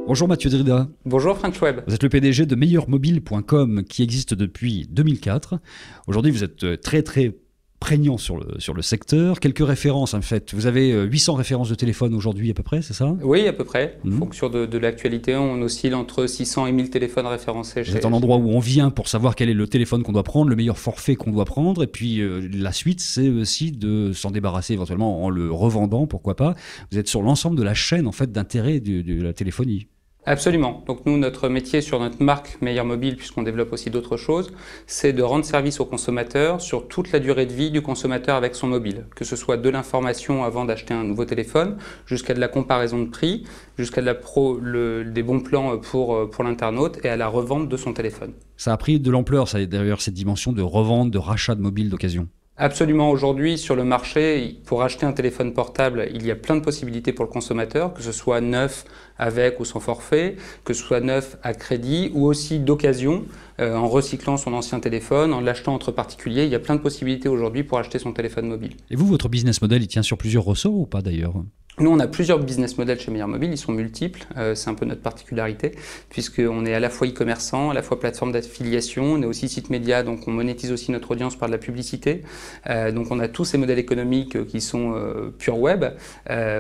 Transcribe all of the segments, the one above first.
Bonjour Mathieu Drida. Bonjour French Web. Vous êtes le PDG de meilleurmobile.com qui existe depuis 2004. Aujourd'hui, vous êtes très prégnant sur le secteur. Quelques références en fait. Vous avez 800 références de téléphone aujourd'hui à peu près, c'est ça? Oui, à peu près. En fonction de l'actualité, on oscille entre 600 et 1000 téléphones référencés. Vous êtes un endroit où on vient pour savoir quel est le téléphone qu'on doit prendre, le meilleur forfait qu'on doit prendre. Et puis la suite, c'est aussi de s'en débarrasser éventuellement en le revendant, pourquoi pas. Vous êtes sur l'ensemble de la chaîne en fait d'intérêt de la téléphonie. Absolument. Donc nous, notre métier sur notre marque Meilleur Mobile, puisqu'on développe aussi d'autres choses, c'est de rendre service au consommateur sur toute la durée de vie du consommateur avec son mobile. Que ce soit de l'information avant d'acheter un nouveau téléphone, jusqu'à de la comparaison de prix, jusqu'à des bons plans pour l'internaute et à la revente de son téléphone. Ça a pris de l'ampleur, ça, d'ailleurs, cette dimension de revente, de rachat de mobiles d'occasion. Absolument. Aujourd'hui, sur le marché, pour acheter un téléphone portable, il y a plein de possibilités pour le consommateur, que ce soit neuf avec ou sans forfait, que ce soit neuf à crédit ou aussi d'occasion, en recyclant son ancien téléphone, en l'achetant entre particuliers. Il y a plein de possibilités aujourd'hui pour acheter son téléphone mobile. Et vous, votre business model, il tient sur plusieurs ressorts ou pas d'ailleurs ? Nous, on a plusieurs business models chez Meilleur Mobile, ils sont multiples, c'est un peu notre particularité, puisqu'on est à la fois e-commerçant, à la fois plateforme d'affiliation, on est aussi site média, donc on monétise aussi notre audience par de la publicité. Donc on a tous ces modèles économiques qui sont pure web,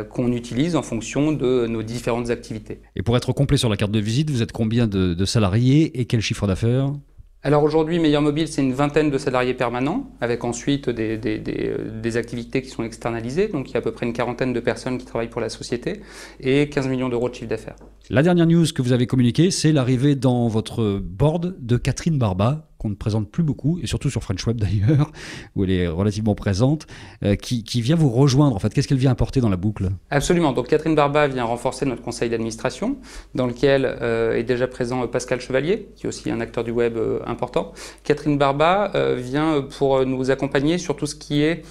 qu'on utilise en fonction de nos différentes activités. Et pour être complet sur la carte de visite, vous êtes combien de salariés et quel chiffre d'affaires ? Alors aujourd'hui, Meilleur Mobile, c'est une vingtaine de salariés permanents, avec ensuite des activités qui sont externalisées. Donc il y a à peu près une quarantaine de personnes qui travaillent pour la société et 15 millions d'euros de chiffre d'affaires. La dernière news que vous avez communiquée, c'est l'arrivée dans votre board de Catherine Barba, qu'on ne présente plus beaucoup, et surtout sur French Web d'ailleurs, où elle est relativement présente, qui vient vous rejoindre en fait. Qu'est-ce qu'elle vient apporter dans la boucle? Absolument. Donc Catherine Barba vient renforcer notre conseil d'administration, dans lequel est déjà présent Pascal Chevalier, qui est aussi un acteur du web important. Catherine Barba vient pour nous accompagner sur tout ce qui est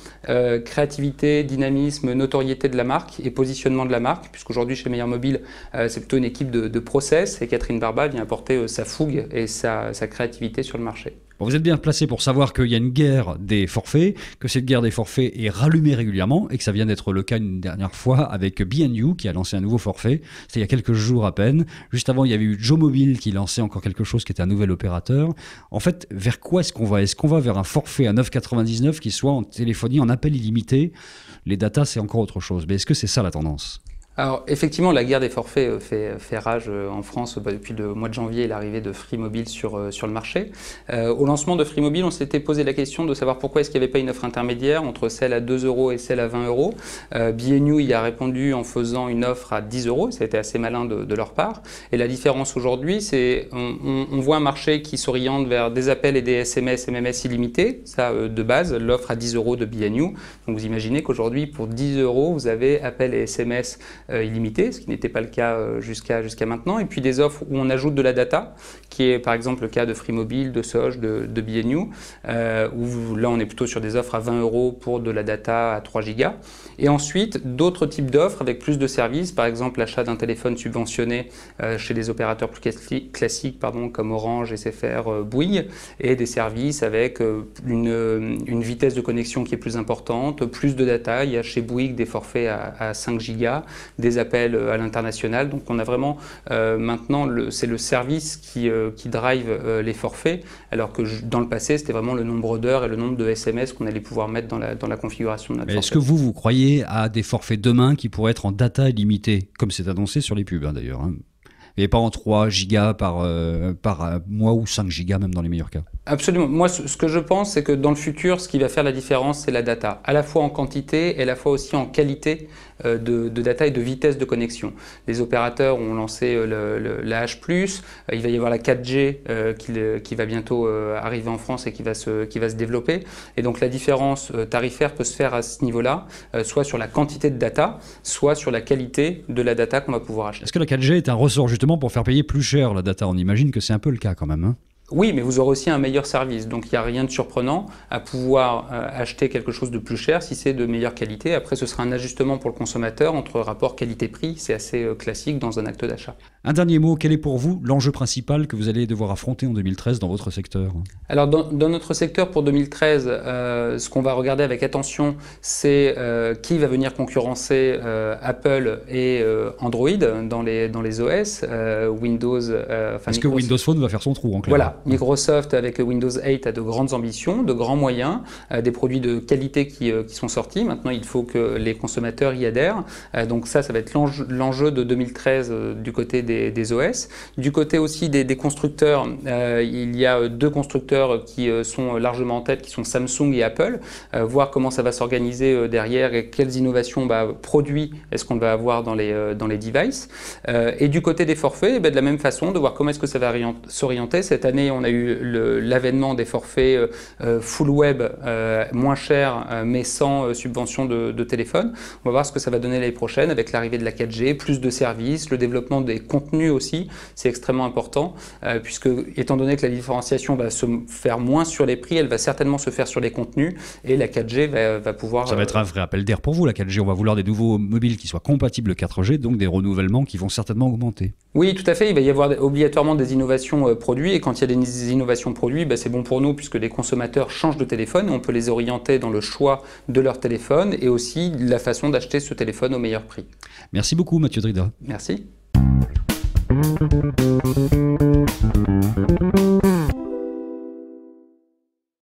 créativité, dynamisme, notoriété de la marque et positionnement de la marque, puisqu'aujourd'hui chez Meilleur Mobile, c'est plutôt une équipe de process, et Catherine Barba vient apporter sa fougue et sa créativité sur le marché. Bon, vous êtes bien placé pour savoir qu'il y a une guerre des forfaits, que cette guerre des forfaits est rallumée régulièrement et que ça vient d'être le cas une dernière fois avec B&You qui a lancé un nouveau forfait. C'était il y a quelques jours à peine. Juste avant, il y avait eu Joe Mobile qui lançait encore quelque chose qui était un nouvel opérateur. En fait, vers quoi est-ce qu'on va? Est-ce qu'on va vers un forfait à 9,99 qui soit en téléphonie, en appel illimité? Les datas, c'est encore autre chose. Mais est-ce que c'est ça la tendance? Alors effectivement, la guerre des forfaits fait rage en France depuis le mois de janvier et l'arrivée de Free Mobile sur le marché. Au lancement de Free Mobile, on s'était posé la question de savoir pourquoi est-ce qu'il n'y avait pas une offre intermédiaire entre celle à 2 € et celle à 20 €. B&You y a répondu en faisant une offre à 10 €, ça a été assez malin de leur part. Et la différence aujourd'hui, c'est on voit un marché qui s'oriente vers des appels et des SMS, MMS illimités, ça de base, l'offre à 10 € de B&You. Donc vous imaginez qu'aujourd'hui, pour 10 €, vous avez appels et SMS illimité, ce qui n'était pas le cas jusqu'à maintenant, et puis des offres où on ajoute de la data, qui est par exemple le cas de Free Mobile, de Soj, de B&You, où là on est plutôt sur des offres à 20 € pour de la data à 3 gigas, et ensuite d'autres types d'offres avec plus de services, par exemple l'achat d'un téléphone subventionné chez des opérateurs plus classiques comme Orange, SFR, Bouygues, et des services avec une vitesse de connexion qui est plus importante, plus de data. Il y a chez Bouygues des forfaits à 5 gigas, des appels à l'international. Donc on a vraiment maintenant, c'est le service qui drive les forfaits, alors que dans le passé, c'était vraiment le nombre d'heures et le nombre de SMS qu'on allait pouvoir mettre dans la configuration de notre forfait. Est-ce que vous croyez à des forfaits demain qui pourraient être en data illimitée, comme c'est annoncé sur les pubs d'ailleurs, et pas en 3 gigas par mois ou 5 gigas même dans les meilleurs cas? Absolument. Moi, ce que je pense, c'est que dans le futur, ce qui va faire la différence, c'est la data, à la fois en quantité et à la fois aussi en qualité de data et de vitesse de connexion. Les opérateurs ont lancé la H+, il va y avoir la 4G qui va bientôt arriver en France et qui va se développer. Et donc la différence tarifaire peut se faire à ce niveau-là, soit sur la quantité de data, soit sur la qualité de la data qu'on va pouvoir acheter. Est-ce que la 4G est un ressort justement pour faire payer plus cher la data? On imagine que c'est un peu le cas quand même, hein? Oui, mais vous aurez aussi un meilleur service. Donc il n'y a rien de surprenant à pouvoir acheter quelque chose de plus cher si c'est de meilleure qualité. Après, ce sera un ajustement pour le consommateur entre rapport qualité-prix. C'est assez classique dans un acte d'achat. Un dernier mot, quel est pour vous l'enjeu principal que vous allez devoir affronter en 2013 dans votre secteur? Alors dans notre secteur pour 2013, ce qu'on va regarder avec attention, c'est qui va venir concurrencer Apple et Android dans les OS, Windows. Est-ce que Windows Phone va faire son trou en clair? Voilà, Microsoft avec Windows 8 a de grandes ambitions, de grands moyens, des produits de qualité qui sont sortis. Maintenant, il faut que les consommateurs y adhèrent. Donc ça va être l'enjeu de 2013 du côté des OS. Du côté aussi des constructeurs, il y a deux constructeurs qui sont largement en tête, qui sont Samsung et Apple. Voir comment ça va s'organiser derrière et quelles innovations produits est-ce qu'on va avoir dans les devices. Et du côté des forfaits, de la même façon, de voir comment est-ce que ça va s'orienter. Cette année, on a eu l'avènement des forfaits full web moins chers, mais sans subvention de téléphone. On va voir ce que ça va donner l'année prochaine avec l'arrivée de la 4G, plus de services, le développement des contenus aussi, c'est extrêmement important, puisque étant donné que la différenciation va se faire moins sur les prix, elle va certainement se faire sur les contenus, et la 4G va pouvoir... Ça va être un vrai appel d'air pour vous, la 4G. On va vouloir des nouveaux mobiles qui soient compatibles 4G, donc des renouvellements qui vont certainement augmenter. Oui, tout à fait. Il va y avoir obligatoirement des innovations produits, et quand il y a des innovations produits, c'est bon pour nous puisque les consommateurs changent de téléphone et on peut les orienter dans le choix de leur téléphone et aussi la façon d'acheter ce téléphone au meilleur prix. Merci beaucoup Mathieu Drida. Merci.